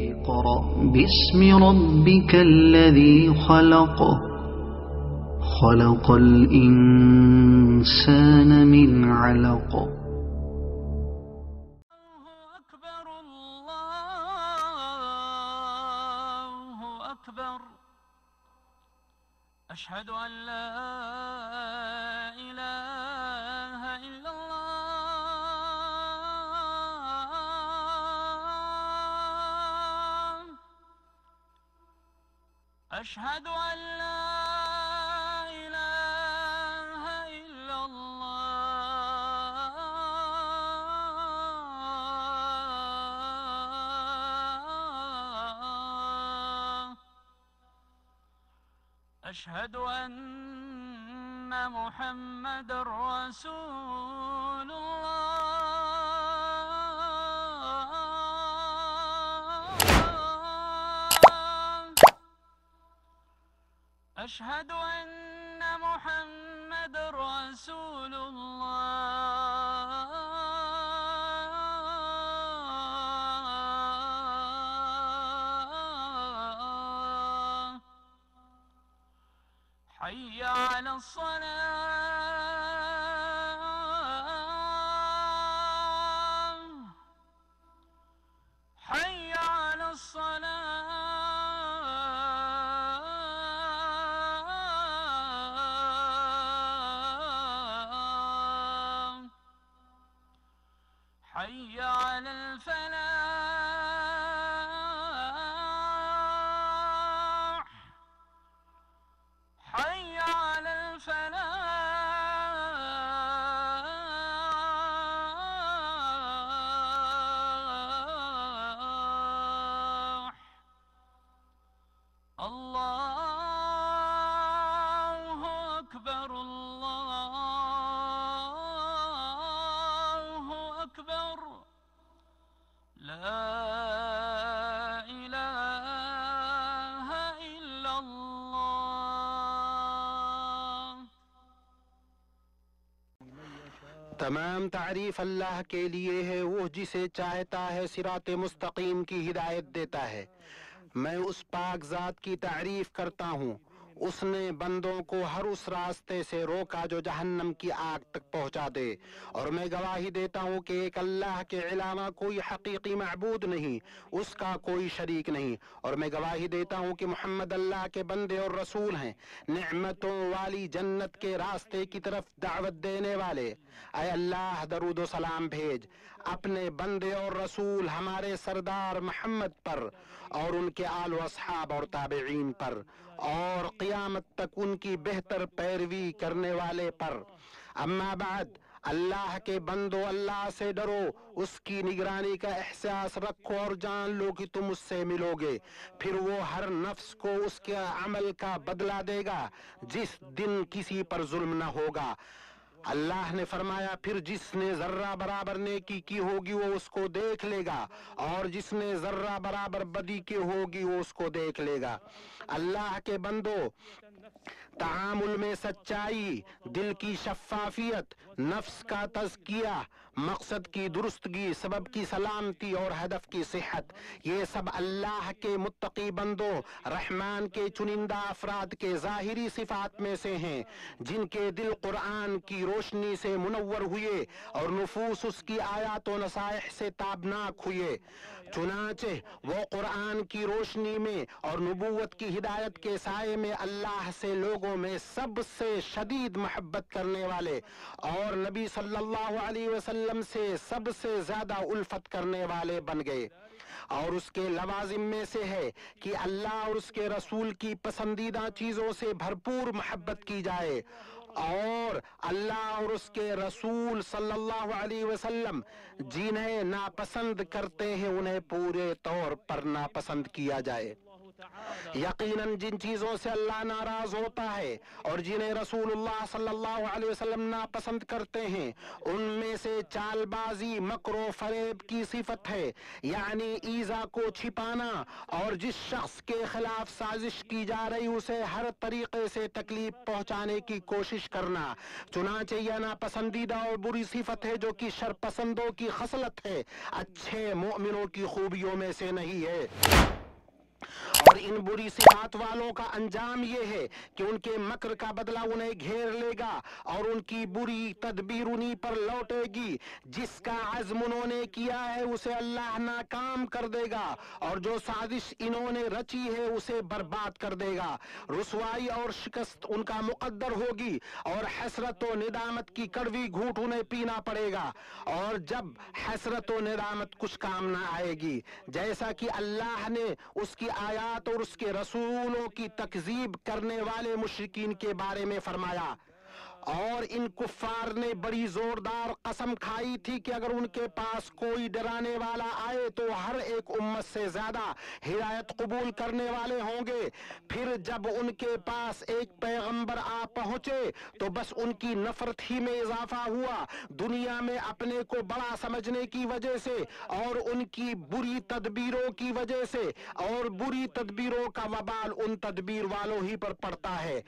اقرأ باسم ربك الذي خلق خلق الإنسان من علق أشهد أن لا إله إلا الله أشهد أن لا إله إلا الله أشهد أن محمد رسول الله أشهد أن محمد رسول الله حي على الصلاة حي على الصلاة حي على الفلاح حي على الفلاح الله أكبر الله أكبر لا إله إلا الله تمام تعریف اللہ کے لیے ہے، وہ جسے چاہتا ہے صراط مستقیم کی ہدایت دیتا ہے۔ میں اس پاک ذات کی تعریف کرتا ہوں، اس نے بندوں کو ہر اس راستے سے روکا جو جہنم کی آگ تک پہنچا دے، اور میں گواہی دیتا ہوں کہ ایک اللہ کے علاوہ کوئی حقیقی معبود نہیں، اس کا کوئی شریک نہیں، اور میں گواہی دیتا ہوں کہ محمد اللہ کے بندے اور رسول ہیں، نعمتوں والی جنت کے راستے کی طرف دعوت دینے والے۔ اے اللہ درود و سلام بھیج اپنے بندے اور رسول ہمارے سردار محمد پر اور ان کے آل و اصحاب اور تابعین پر اور قیامت تک ان کی بہتر پیروی کرنے والے پر۔ اما بعد، اللہ کے بندو، اللہ سے ڈرو، اس کی نگرانی کا احساس رکھو اور جان لو کہ تم اس سے ملو گے، پھر وہ ہر نفس کو اس کے عمل کا بدلہ دے گا، جس دن کسی پر ظلم نہ ہوگا۔ اللہ نے فرمایا، پھر جس نے ذرہ برابر نیکی کی ہوگی وہ اس کو دیکھ لے گا، اور جس نے ذرہ برابر بدی کی ہوگی وہ اس کو دیکھ لے گا۔ اللہ کے بندو، تعامل میں سچائی، دل کی شفافیت، نفس کا تزکیہ، مقصد کی درستگی، سبب کی سلامتی اور ہدف کی صحت، یہ سب اللہ کے متقی بندوں، رحمان کے چنندہ افراد کے ظاہری صفات میں سے ہیں، جن کے دل قرآن کی روشنی سے منور ہوئے اور نفوس اس کی آیات و نصائح سے تابناک ہوئے۔ چنانچہ وہ قرآن کی روشنی میں اور نبوت کی ہدایت کے سائے میں اللہ سے لوگوں میں سب سے شدید محبت کرنے والے اور نبی صلی اللہ علیہ وسلم سے سب سے زیادہ الفت کرنے والے بن گئے۔ اور اس کے لوازم میں سے ہے کہ اللہ اور اس کے رسول کی پسندیدہ چیزوں سے بھرپور محبت کی جائے، اور اللہ اور اس کے رسول صلی اللہ علیہ وسلم جنہیں ناپسند کرتے ہیں انہیں پورے طور پر ناپسند کیا جائے۔ یقیناً جن چیزوں سے اللہ ناراض ہوتا ہے اور جنہیں رسول اللہ صلی اللہ علیہ وسلم ناپسند کرتے ہیں ان میں سے چال بازی، مکر و فریب کی صفت ہے، یعنی ایذا کو چھپانا، اور جس شخص کے خلاف سازش کی جا رہی اسے ہر طریقے سے تکلیف پہنچانے کی کوشش کرنا۔ چنانچہ یہ ناپسندیدہ اور بری صفت ہے جو کہ شرپسندوں کی خصلت ہے، اچھے مومنوں کی خوبیوں میں سے نہیں ہے۔ اور ان بری صفات والوں کا انجام یہ ہے کہ ان کے مکر کا بدلہ انہیں گھیر لے گا اور ان کی بری تدبیر انہی پر لوٹے گی۔ جس کا عزم انہوں نے کیا ہے اسے اللہ ناکام کر دے گا اور جو سازش انہوں نے رچی ہے اسے برباد کر دے گا۔ رسوائی اور شکست ان کا مقدر ہوگی اور حسرت و ندامت کی کڑوی گھونٹ انہیں پینا پڑے گا، اور جب حسرت و ندامت کچھ کام نہ آئے گی، جیسا کہ اللہ نے اس کی آیات اور اس کے رسولوں کی تکذیب کرنے والے مشرکین کے بارے میں فرمایا۔ اور ان کفار نے بڑی زوردار قسم کھائی تھی کہ اگر ان کے پاس کوئی ڈرانے والا آئے تو ہر ایک امت سے زیادہ ہدایت قبول کرنے والے ہوں گے۔ پھر جب ان کے پاس ایک پیغمبر آ پہنچے تو بس ان کی نفرت ہی میں اضافہ ہوا، دنیا میں اپنے کو بڑا سمجھنے کی وجہ سے اور ان کی بری تدبیروں کی وجہ سے، اور بری تدبیروں کا وبال ان تدبیر والوں ہی پر پڑتا ہے۔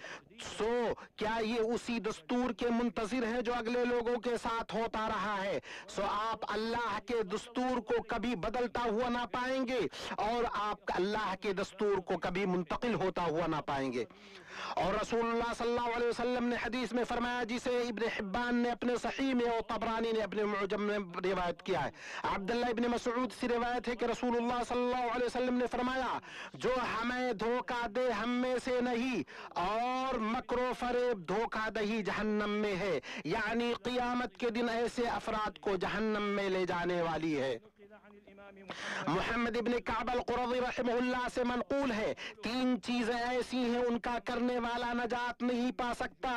سو کیا یہ اسی دستور کے منتظر ہیں جو اگلے لوگوں کے ساتھ ہوتا رہا ہے؟ سو آپ اللہ کے دستور کو کبھی بدلتا ہوا نہ پائیں گے اور آپ اللہ کے دستور کو کبھی منتقل ہوتا ہوا نہ پائیں گے۔ اور رسول اللہ صلی اللہ علیہ وسلم نے حدیث میں فرمایا، جسے ابن حبان نے اپنے صحیح میں اور طبرانی نے اپنے معجم میں روایت کیا ہے، عبداللہ ابن مسعود سے روایت ہے کہ رسول اللہ صلی اللہ علیہ وسلم نے فرمایا، جو ہمیں دھوکہ دے ہم میں سے نہیں، اور مکر و فریب دھوکہ دہی جہنم میں ہے، یعنی قیامت کے دن ایسے افراد کو جہنم میں لے جانے والی ہے۔ محمد ابن کعب القرظی رحمہ اللہ سے منقول ہے، تین چیزیں ایسی ہیں ان کا کرنے والا نجات نہیں پا سکتا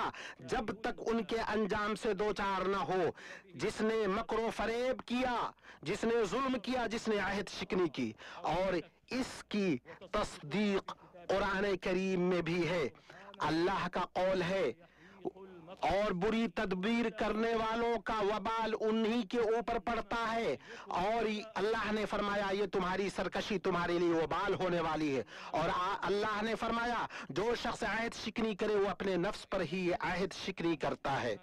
جب تک ان کے انجام سے دوچار نہ ہو۔ جس نے مکر و فریب کیا، جس نے ظلم کیا، جس نے عہد شکنی کی، اور اس کی تصدیق قرآن کریم میں بھی ہے۔ اللہ کا قول ہے، اور بری تدبیر کرنے والوں کا وبال انہی کے اوپر پڑتا ہے، اور اللہ نے فرمایا یہ تمہاری سرکشی تمہارے لیے وبال ہونے والی ہے۔ اور اللہ نے فرمایا جو شخص عہد شکنی کرے وہ اپنے نفس پر ہی عہد شکنی کرتا ہے۔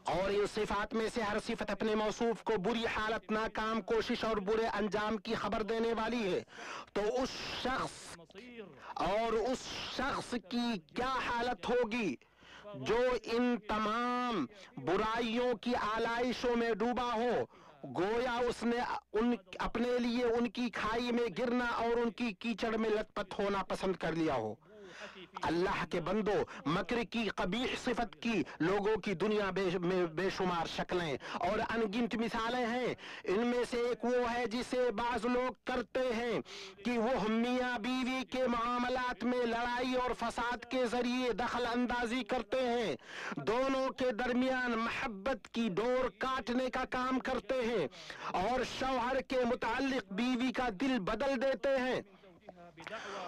اور ان صفات میں سے ہر صفت اپنے موصوف کو بری حالت، ناکام کوشش اور برے انجام کی خبر دینے والی ہے۔ تو اس شخص کی کیا حالت ہوگی جو ان تمام برائیوں کی آلائشوں میں ڈوبا ہو، گویا اس نے اپنے لیے ان کی کھائی میں گرنا اور ان کی کیچڑ میں لت پت ہونا پسند کر لیا ہو۔ اللہ کے بندو، مکر کی قبیح صفت کی لوگوں کی دنیا میں بے شمار شکلیں اور انگنت مثالیں ہیں۔ ان میں سے ایک وہ ہے جسے بعض لوگ کرتے ہیں کہ وہ میاں بیوی کے معاملات میں لڑائی اور فساد کے ذریعے دخل اندازی کرتے ہیں، دونوں کے درمیان محبت کی ڈور کاٹنے کا کام کرتے ہیں اور شوہر کے متعلق بیوی کا دل بدل دیتے ہیں،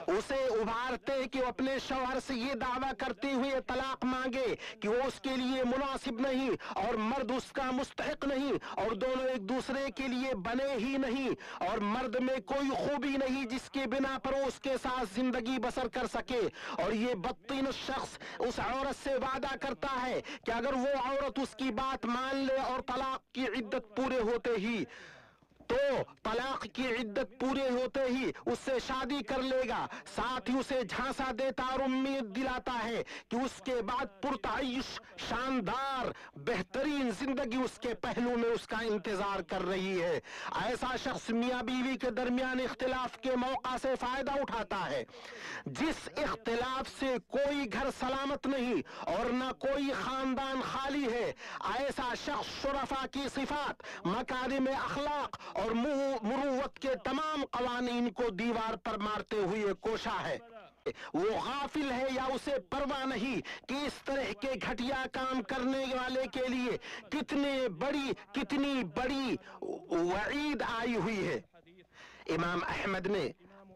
اسے ابھارتے کہ وہ اپنے شوہر سے یہ دعویٰ کرتے ہوئے طلاق مانگے کہ وہ اس کے لیے مناسب نہیں اور مرد اس کا مستحق نہیں، اور دونوں ایک دوسرے کے لیے بنے ہی نہیں، اور مرد میں کوئی خوبی نہیں جس کے بنا پر وہ اس کے ساتھ زندگی بسر کر سکے، اور یہ بدتین شخص اس عورت سے وعدہ کرتا ہے کہ اگر وہ عورت اس کی بات مان لے اور طلاق کی عدت پورے ہوتے ہی اس سے شادی کر لے گا، ساتھ ہی اسے جھانسا دیتا اور امید دلاتا ہے کہ اس کے بعد پرتعیش شاندار بہترین زندگی اس کے پہلو میں اس کا انتظار کر رہی ہے۔ ایسا شخص میاں بیوی کے درمیان اختلاف کے موقع سے فائدہ اٹھاتا ہے، جس اختلاف سے کوئی گھر سلامت نہیں اور نہ کوئی خاندان خالی ہے۔ ایسا شخص شرفاء کی صفات، مکارم اخلاق اور مروت کے تمام قوانین کو دیوار پر مارتے ہوئے کوشاں ہے۔ وہ غافل ہے یا اسے پرواہ نہیں کہ اس طرح کے گھٹیا کام کرنے والے کے لیے کتنی بڑی وعید آئی ہوئی ہے۔ امام احمد نے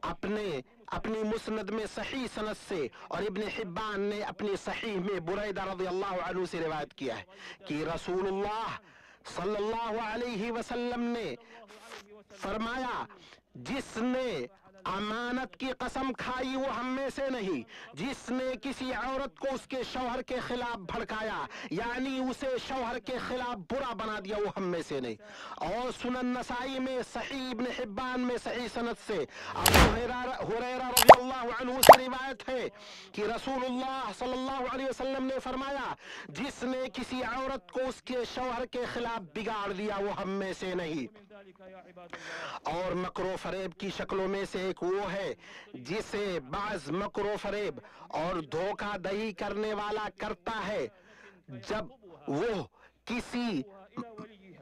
اپنے अपनी मुस्नद में सही सनद से और इब्न हिब्बान ने अपनी सहीह में बुरैदा रज़ियल्लाहु अन्हु से रिवायत किया है कि रसूलुल्लाह सल्लल्लाहु अलैहि वसल्लम ने फरमाया, जिसने अमानत की कसम खाई वो हम में से नहीं, जिसने किसी औरत को उसके शौहर के खिलाफ भड़काया यानी उसे शौहर के खिलाफ बुरा बना दिया वो हम में से नहीं। और सुनन नसाई में सही, इब्न हिब्बान में सही सनद से अबू हुरैरा रज़ियल्लाहु अन्हु से रिवायत है कि रसूलुल्लाह सल्लल्लाहु अलैहि वसल्लम ने फरमाया, जिसने किसी औरत को उसके शौहर के खिलाफ बिगाड़ दिया वो हम में से नहीं। और मकरो फरेब की शक्लों में से एक वो है जिसे बाज मकरो फरेब और धोखाधड़ी करने वाला करता है। जब वो किसी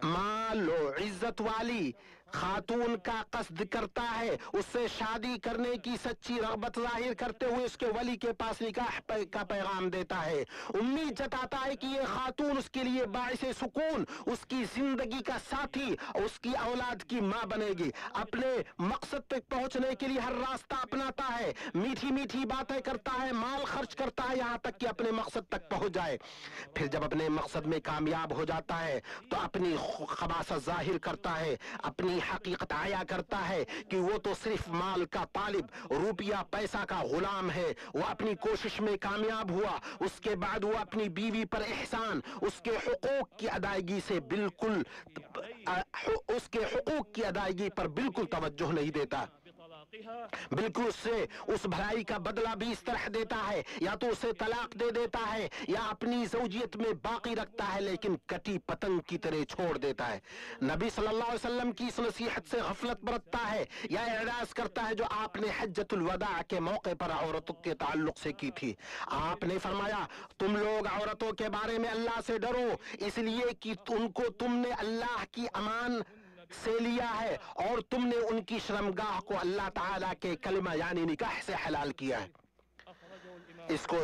माल और इज्जत वाली खातून का कस्द करता है, उससे शादी करने की सच्ची रग़बत जाहिर करते हुए उसके वली के पास निकाह का पैगाम देता है, उम्मीद जताता है कि ये खातून उसके लिए बाइसे सुकून, उसकी जिंदगी का साथी, उसकी औलाद की माँ बनेगी, अपने मकसद तक पहुंचने के लिए हर रास्ता अपनाता है, मीठी मीठी बातें करता है, माल खर्च करता है यहाँ तक कि अपने मकसद तक पहुंच जाए। फिर जब अपने मकसद में कामयाब हो जाता है तो अपनी खबासत जाहिर करता है, अपनी हकीकत आया करता है कि वो तो सिर्फ माल का तालिब, रुपया पैसा का गुलाम है। वो अपनी कोशिश में कामयाब हुआ, उसके बाद वो अपनी बीवी पर एहसान, उसके हुकूक की अदायगी से बिल्कुल उसके हुकूक की अदायगी पर बिल्कुल तवज्जो नहीं देता, बिल्कुल उससे उस भलाई का बदला भी इस तरह देता है, या तो उसे तलाक दे देता है या अपनी ज़ौजियत में बाकी रखता है लेकिन कटी पतंग की तरह छोड़ देता है। नबी सल्लल्लाहु अलैहि वसल्लम की इस नसीहत से गफलत बरतता है या एराज करता है जो आपने हज्जतुल वदा के मौके पर औरतों के ताल्लुक से की थी। आपने फरमाया, तुम लोग औरतों के बारे में अल्लाह से डरो, इसलिए कि उनको तुमने अल्लाह की अमान से लिया है और तुमने उनकी शर्मगाह को अल्लाह ताला के कलिमा यानी निकाह से हलाल किया है। इसको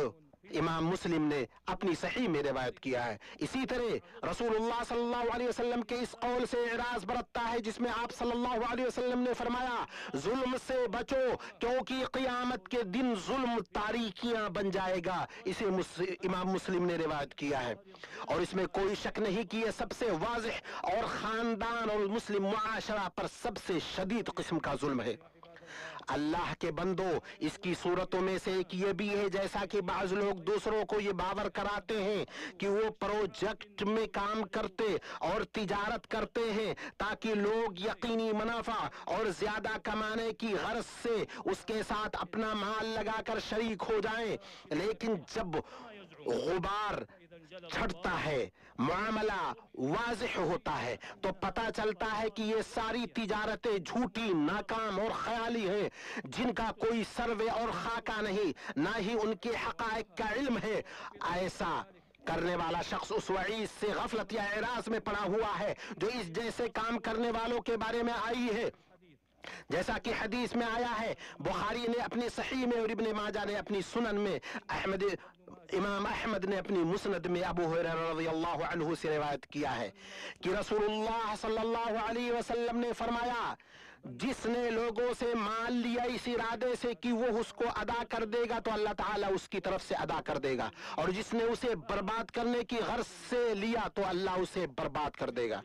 इमाम मुस्लिम ने अपनी सही में रिवायत किया है। इसी तरह रसूलुल्लाह सल्लल्लाहु अलैहि वसल्लम के इस कौल से इराज बरतता है जिसमें आप सल्लल्लाहु अलैहि वसल्लम ने फरमाया, जुल्म से बचो क्योंकि क़यामत के दिन जुल्म तारीकियां बन जाएगा। इसे इमाम मुस्लिम ने रिवायत किया है और इसमें कोई शक नहीं कि यह सबसे वाज़िह और खानदान और मुस्लिम मुआशरा पर सबसे शदीद किस्म का जुल्म है। अल्लाह के बंदो, इसकी सूरतों में से एक ये भी है, जैसा कि बाज लोग दूसरों को ये बावर कराते हैं कि वो प्रोजेक्ट में काम करते और तिजारत करते हैं ताकि लोग यकीनी मुनाफा और ज्यादा कमाने की गर्ज से उसके साथ अपना माल लगाकर शरीक हो जाएं, लेकिन जब गुबार छटता है, मामला वाज़िह होता है तो पता चलता है कि ये सारी तिजारतें झूठी, नाकाम और ख्याली हैं, जिनका कोई सर्वे और खाका नहीं, ना ही उनके हक़ाइक़ का इल्म है। ऐसा करने वाला शख्स उस वईद से गफलत या एराज में पड़ा हुआ है जो इस जैसे काम करने वालों के बारे में आई है। जैसा कि हदीस में आया है, बुखारी ने अपनी सही में और इब्न माजा ने अपनी सुनन में, इमाम अहमद ने अपनी मुस्नद में अबू हुरैरा रज़ियल्लाहु अन्हु से रिवायत किया है कि रसूलुल्लाह सल्लल्लाहु अलैहि वसल्लम ने फरमाया, जिसने लोगों से माल लिया इस इरादे से कि वो उसको अदा कर देगा तो अल्लाह ताला उसकी तरफ से अदा कर देगा, और जिसने उसे बर्बाद करने की गर्ज से लिया तो अल्लाह उसे बर्बाद कर देगा।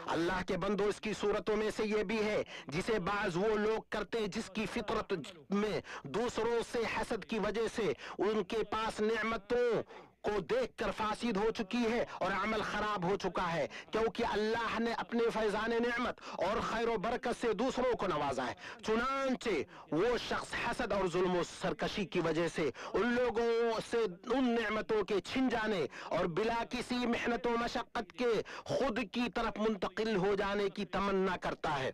अल्लाह के बंदो, इसकी सूरतों में से ये भी है जिसे बाज वो लोग करते हैं जिसकी फितरत में दूसरों से हसद की वजह से उनके पास नेमतों को देखकर फासिद हो चुकी है और अमल खराब हो चुका है, क्योंकि अल्लाह ने अपने फैजान नेमत और खैर और बरकत से दूसरों को नवाजा है। चुनांचे वो शख्स हसद और जुल्म सरकशी की वजह से उन लोगों से उन नेमतों के छिन जाने और बिला किसी मेहनत और मशक्कत के खुद की तरफ मुंतकिल हो जाने की तमन्ना करता है,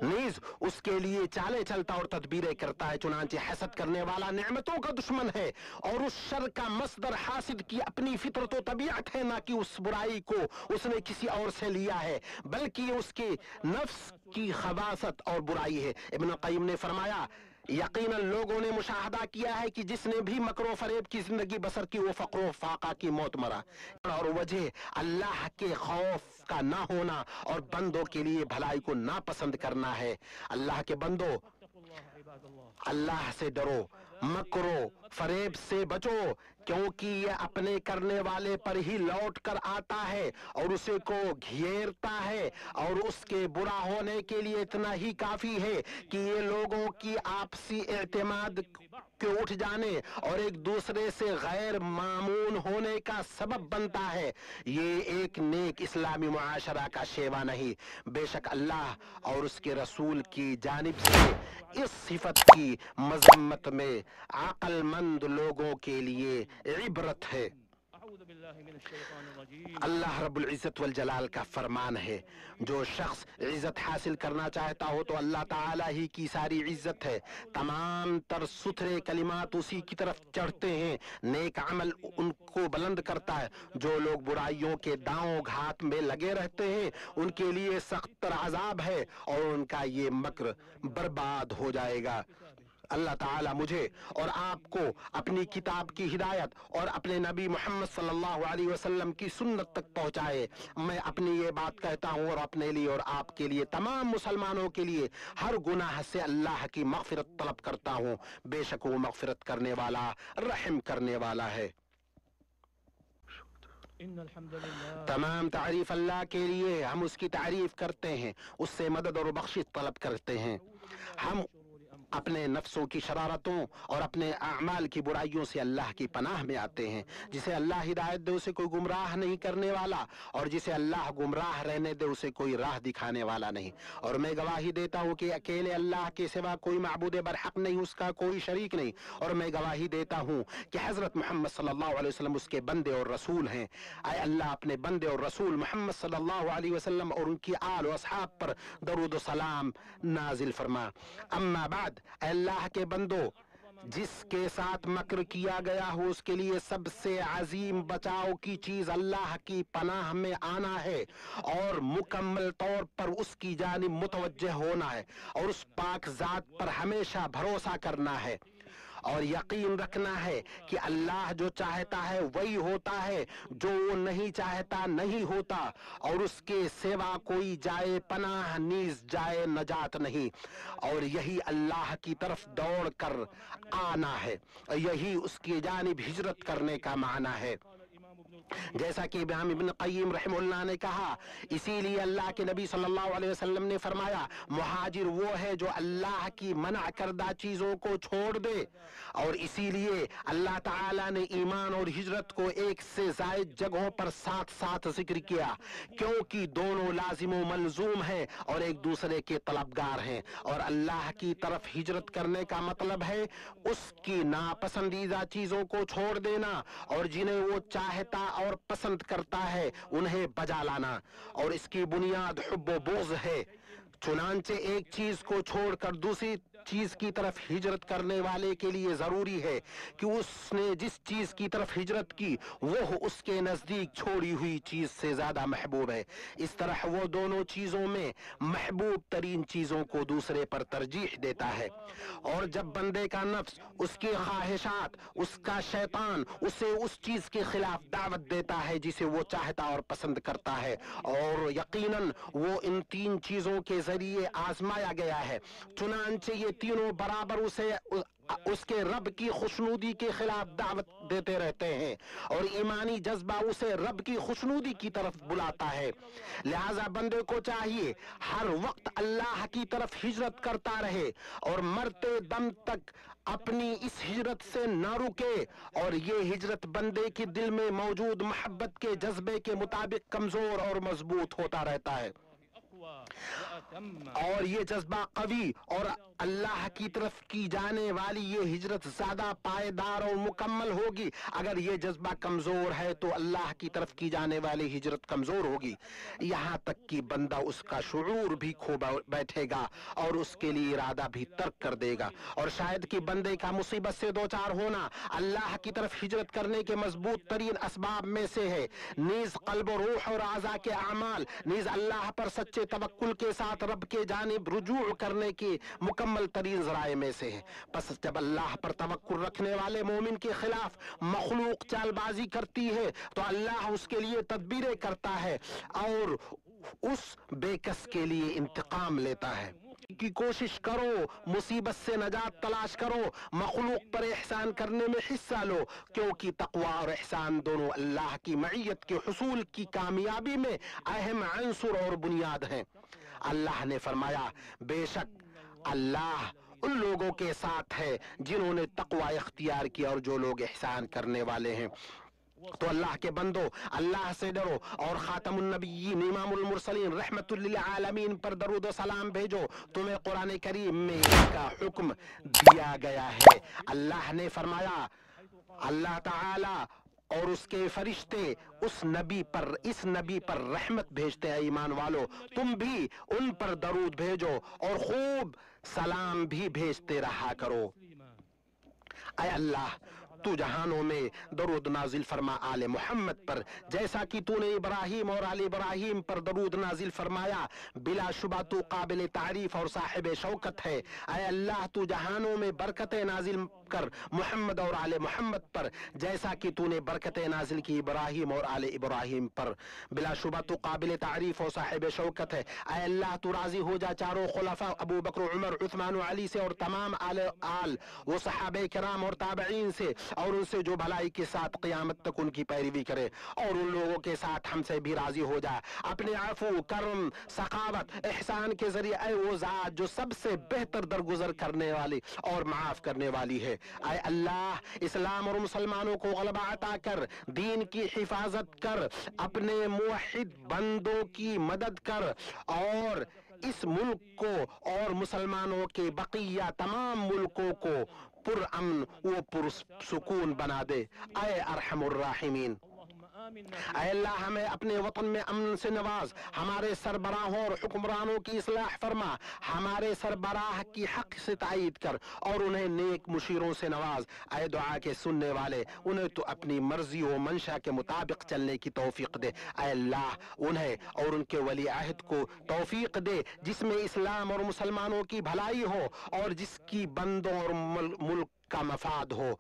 नीज उसके लिए चाले चलता और तदबीरें करता है। चुनांचे हसद करने वाला नेमतों का दुश्मन है और उस शर का मसदर हासिद की अपनी फितरत और तबीयत है, ना कि उस बुराई को उसने किसी और से लिया है, बल्कि उसके नफ्स की खबासत और बुराई है। इब्न क़य्यिम ने फरमाया, यकीनन लोगों ने मुशाहदा किया है कि जिसने भी मकरो फरेब की जिंदगी बसर की वो फक्र फाका की मौत मरा, और वजह अल्लाह के खौफ का ना होना और बंदों के लिए भलाई को नापसंद करना है। अल्लाह के बंदो, अल्लाह से डरो, मकरो, फरेब से बचो, क्योंकि ये अपने करने वाले पर ही लौट कर आता है और उसे को घेरता है, और उसके बुरा होने के लिए इतना ही काफी है कि ये लोगों की आपसी एतमाद के उठ जाने और एक दूसरे से गैर मामून होने का सबब बनता है। ये एक नेक इस्लामी मुआशरा का शेवा नहीं। बेशक अल्लाह और उसके रसूल की जानिब से इस सिफत की मजम्मत में अक्लमंद लोगों के लिए इबरत है। अल्लाह रब्बुल इज्जत वल जलाल का फरमान है, जो शख्स इज्जत हासिल करना चाहता हो तो अल्लाह ताला ही की सारी इज्जत है। तमाम तर सुथरे कलिमात उसी की तरफ चढ़ते हैं, नेक अमल उनको बुलंद करता है। जो लोग बुराइयों के दांव घात में लगे रहते हैं उनके लिए सख्त तर अजाब है और उनका ये मक्र बर्बाद हो जाएगा। अल्लाह ताला मुझे और आपको अपनी किताब की हिदायत और अपने नबी मोहम्मद सल्लल्लाहु अलैहि वसल्लम की सुन्नत तक पहुंचाए। मैं अपनी ये बात कहता हूँ और अपने लिए और आपके लिए, तमाम मुसलमानों के लिए हर गुनाह से अल्लाह की मग़फ़िरत तलब करता हूँ। बेशक वो मग़फ़िरत करने वाला, रहम करने वाला है। तमाम तारीफ अल्लाह के लिए, हम उसकी तारीफ करते हैं, उससे मदद और बख्शिश तलब करते हैं। हम अपने नफ्सों की शरारतों और अपने अमाल की बुराइयों से अल्लाह की पनाह में आते हैं। जिसे अल्लाह हिदायत दे उसे कोई गुमराह नहीं करने वाला, और जिसे अल्लाह गुमराह रहने दे उसे कोई राह दिखाने वाला नहीं। और मैं गवाही देता हूँ कि अकेले अल्लाह के सिवा कोई माबूद बरहक नहीं, उसका कोई शरीक नहीं। और मैं गवाही देता हूँ कि हजरत मोहम्मद सल्लल्लाहु अलैहि वसल्लम उसके बंदे और रसूल हैं। आए अल्लाह अपने बंदे और रसूल मोहम्मद सल्लल्लाहु अलैहि वसल्लम और उनकी आल और असहाब पर दरूद सलाम नाजिल फरमा। अम्मा बाद, अल्लाह के बंदो, जिसके साथ मक्र किया गया हो उसके लिए सबसे अजीम बचाव की चीज अल्लाह की पनाह में आना है और मुकम्मल तौर पर उसकी जानिब मुतवज्जह होना है और उस पाक जात पर हमेशा भरोसा करना है और यकीन रखना है कि अल्लाह जो चाहता है वही होता है, जो वो नहीं चाहता नहीं होता, और उसके सिवा कोई जाए पनाह नीज जाए नजात नहीं। और यही अल्लाह की तरफ दौड़ कर आना है, यही उसकी जानिब हिजरत करने का माना है। जैसा कि इमाम इब्न क़य्यिम रहमहुल्लाह ने कहा, इसीलिए अल्लाह के नबी सल्लल्लाहु अलैहि वसल्लम ने फरमाया, मुहाजिर वो है जो अल्लाह की मना करदा चीजों को छोड़ दे। और इसीलिए अल्लाह ताला ने ईमान और हिजरत को एक से ज़ायद जगहों पर साथ साथ जिक्र किया, क्योंकि दोनों लाजिम व मलजूम हैं और एक दूसरे के तलबगार हैं। और अल्लाह की तरफ हिजरत करने का मतलब है उसकी नापसंदीदा चीजों को छोड़ देना और जिन्हें वो चाहता और पसंद करता है उन्हें बजा लाना। और इसकी बुनियाद हुब्ब बुग़्ज़ है। चुनांचे एक चीज को छोड़कर दूसरी चीज की तरफ हिजरत करने वाले के लिए जरूरी है कि उसने जिस चीज की तरफ हिजरत की वो उसके नजदीक छोड़ी हुई चीज से ज्यादा महबूब है। इस तरह वो दोनों चीजों में महबूब तरीन चीजों को दूसरे पर तरजीह देता है। और जब बंदे का नफ्स, उसकी ख्वाहिशात, उसका शैतान उसे उस चीज के खिलाफ दावत देता है जिसे वो चाहता और पसंद करता है, और यकीनन वो इन तीन चीजों के जरिए आजमाया गया है, चुनांचे ये तीनों बराबर उसे उसके रब की खुशनुदी के खिलाफ दावत देते रहते हैं और ईमानी जज्बा उसे रब की खुशनुदी की तरफ बुलाता है। लिहाजा बंदे को चाहिए हर वक्त अल्लाह की तरफ हिजरत करता रहे और मरते दम तक अपनी इस हिजरत से न रुके। और ये हिजरत बंदे के दिल में मौजूद मोहब्बत के जज्बे के मुताबिक कमजोर और मजबूत होता रहता है, और ये जज्बा कवी और अल्लाह की तरफ की जाने वाली ये हिजरत ज्यादा पायदार और मुकम्मल होगी। अगर ये जज्बा कमजोर है तो अल्लाह की तरफ की जाने वाली हिजरत कमजोर होगी, यहाँ तक कि बंदा उसका शुऊर भी खो बैठेगा और उसके लिए इरादा भी तर्क कर देगा। और शायद कि बंदे का मुसीबत से दो चार होना अल्लाह की तरफ हिजरत करने के मजबूत तरीन असबाब में से है। नीज कल्ब, रूह और आज़ा के अमाल, नीज अल्लाह पर सच्चे तवक्कुल के साथ रब के जानिब रुजू करने के मुकम्मल तरीन जराए में से है। बस जब अल्लाह पर तवक्कुल रखने वाले मोमिन के खिलाफ मखलूक चालबाजी करती है तो अल्लाह उसके लिए तदबीरें करता है और उस बेकस के लिए इंतकाम लेता है। की कोशिश करो, मुसीबत से नजात तलाश करो, मखलूक पर एहसान करने में हिस्सा लो, क्योंकि तकवा और एहसान दोनों अल्लाह की मईयत के हुसूल की कामयाबी में अहम अंसुर और बुनियाद हैं। अल्लाह ने फरमाया, बेशक अल्लाह उन लोगों के साथ है जिन्होंने तकवा इख्तियार किया और जो लोग एहसान करने वाले हैं। तो अल्लाह के बंदो, अल्लाह से डरो और खातमुन नबिय्यीन इमामुल मुरसलीन रहमतुल लिल आलमीन पर दरूद व सलाम भेजो। तुम्हें कुरान करीम में इसका हुक्म दिया गया है। अल्लाह ने फरमाया, अल्लाह ताला और उसके फरिश्ते उस नबी पर, इस नबी पर रहमत भेजते हैं। ईमान वालो, तुम भी उन पर दरूद भेजो और खूब सलाम भी भेजते रहा करो। ऐ अल्लाह, तू जहानों में दरूद नाजिल फरमा आले मोहम्मद पर, जैसा कि तूने इब्राहिम और आले इब्राहिम पर दरूद नाजिल फरमाया। बिलाशुबा तू काबिल तारीफ और साहिब शौकत है। ऐ अल्लाह, तू जहानों में बरकतें नाजिल कर मोहम्मद और आले मोहम्मद पर, जैसा कि तूने बरकतें नाजिल की इब्राहिम और आले इब्राहिम पर। बिलाशुबा तू काबिल तारीफ और साहिब शौकत है। ऐ अल्लाह, तू राजी हो जा चारों खुलफा अबू बकर, उमर, उस्मान और अली से और तमाम आल वो सहाबे किराम और ताबईन से, और उनसे जो भलाई के साथ क़यामत तक उनकी पैरवी करे, और उन लोगों के साथ हमसे भी राजी हो जा अपने अफू, करम, सखावत, एहसान के जरिए। ऐ वो ज़ात जो सबसे बेहतर दरगुजर करने वाली और माफ करने वाली है। ऐ अल्लाह, इस्लाम और मुसलमानों को गलबा अता कर, दीन की हिफाजत कर, अपने मुवहिद बंदों की मदद कर, और इस मुल्क को और मुसलमानों के बकिया तमाम मुल्कों को पुरअमन व पुरसुकून बना दे। ऐ अरहमुर राहिमीन, ऐ अल्लाह, हमें अपने वतन में अमन से नवाज, हमारे सरबराहों और हुक्मरानों की इस्लाह फरमा, हमारे सरबराह की हक से तायीद कर और उन्हें नेक मुशीरों से नवाज। ऐ दुआ के सुनने वाले, उन्हें तो अपनी मर्जी व मंशा के मुताबिक चलने की तौफीक दे। ऐ अल्लाह, उन्हें और उनके वली अहद को तौफीक दे जिसमें इस्लाम और मुसलमानों की भलाई हो और जिसकी बंदों और मुल्क का मफाद हो।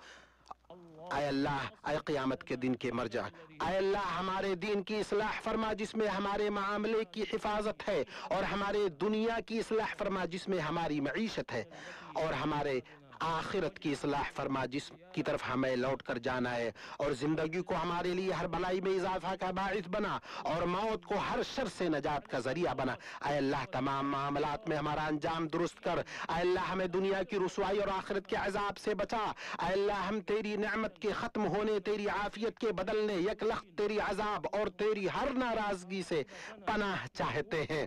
ऐ अल्लाह, ऐ क़यामत के दिन के मरजा, ऐ अल्लाह, हमारे दीन की इस्लाह फरमा जिसमें हमारे मामले की हिफाजत है, और हमारे दुनिया की इस्लाह फरमा जिसमें हमारी मईशत है, और हमारे आखिरत की इस्लाह फरमा जिसकी तरफ हमें लौट कर जाना है, और जिंदगी को हमारे लिए हर भलाई में इजाफा का बाइस बना और मौत को हर शर से नजात का जरिया बना। ऐ अल्लाह, तमाम मामलात में हमारा अंजाम दुरुस्त कर। ऐ अल्लाह, हमें दुनिया की रुसवाई और आखिरत के अजाब से बचा। ऐ अल्लाह, हम तेरी नेमत के खत्म होने, तेरी आफियत के बदलने, यकलख्त तेरी अजाब और तेरी हर नाराजगी से पनाह चाहते हैं।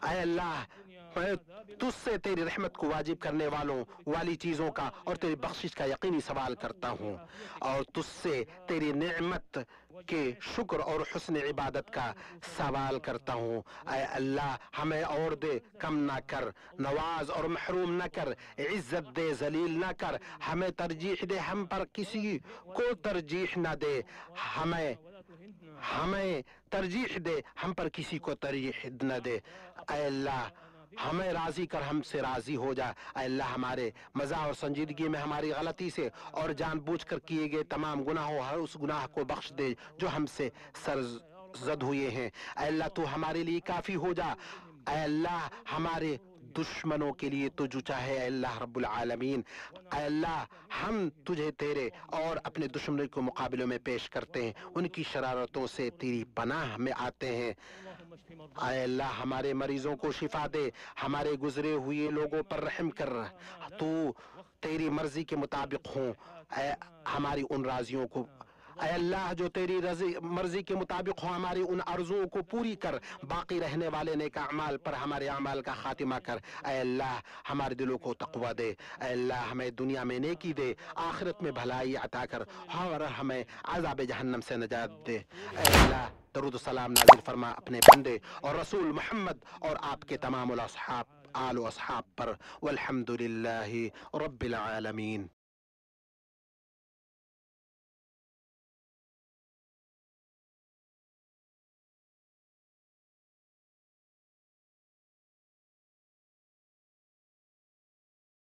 ऐ अल्लाह, मैं तुझसे तेरी रहमत को वाजिब करने वालों वाली चीजों का और तेरी बख्शिश का यकीनी सवाल करता हूँ, और तुझसे तेरी नेमत के शुक्र और हुस्न इबादत का सवाल करता हूँ। ऐ अल्लाह, हमें और दे, कम ना कर, नवाज और महरूम न कर, इज्जत दे, जलील न कर, हमें तरजीह दे, हम पर किसी को तरजीह न दे, हमें तरजीह दे, हम पर किसी को तरजीह न दे। ऐ अल्लाह, हमें राजी कर, हमसे राजी हो जा। ऐ अल्लाह, हमारे मजा और संजीदगी में हमारी गलती से और जानबूझकर किए गए तमाम गुनाहों, हर उस गुनाह को बख्श दे जो हमसे सरजद हुए हैं। ऐ अल्लाह, तू हमारे लिए काफी हो जा। ऐ अल्लाह, हमारे दुश्मनों के लिए तो जो चाहे ऐ अल्लाह रब्बुल आलमीन। ऐ अल्लाह, हम तुझे तेरे और अपने दुश्मनों को मुकाबले में पेश करते हैं, उनकी शरारतों से तेरी पनाह में आते हैं। ऐ अल्लाह, हमारे मरीजों को शिफा दे, हमारे गुजरे हुए लोगों पर रहम कर, तू तेरी मर्जी के मुताबिक हो। हमारी उन राजियों को ऐ अल्लाह जो तेरी मर्जी के मुताबिक हो, हमारी उन अर्जुओं को पूरी कर, बाकी रहने वाले नेक अमाल पर हमारे अमाल का खातिमा कर। ऐ अल्लाह, हमारे दिलों को तक़वा दे। ऐ अल्लाह, हमें दुनिया में नेकी दे, आखिरत में भलाई अता कर, और हमें अज़ाब जहन्नम से नजात दे। ऐ अल्लाह, दरूद सलाम नाज़िल फरमा अपने बंदे और रसूल मोहम्मद और आपके तमाम असहाब, आल व असहाब पर। वल्हम्दुलिल्लाहि रब्बिल आलमीन।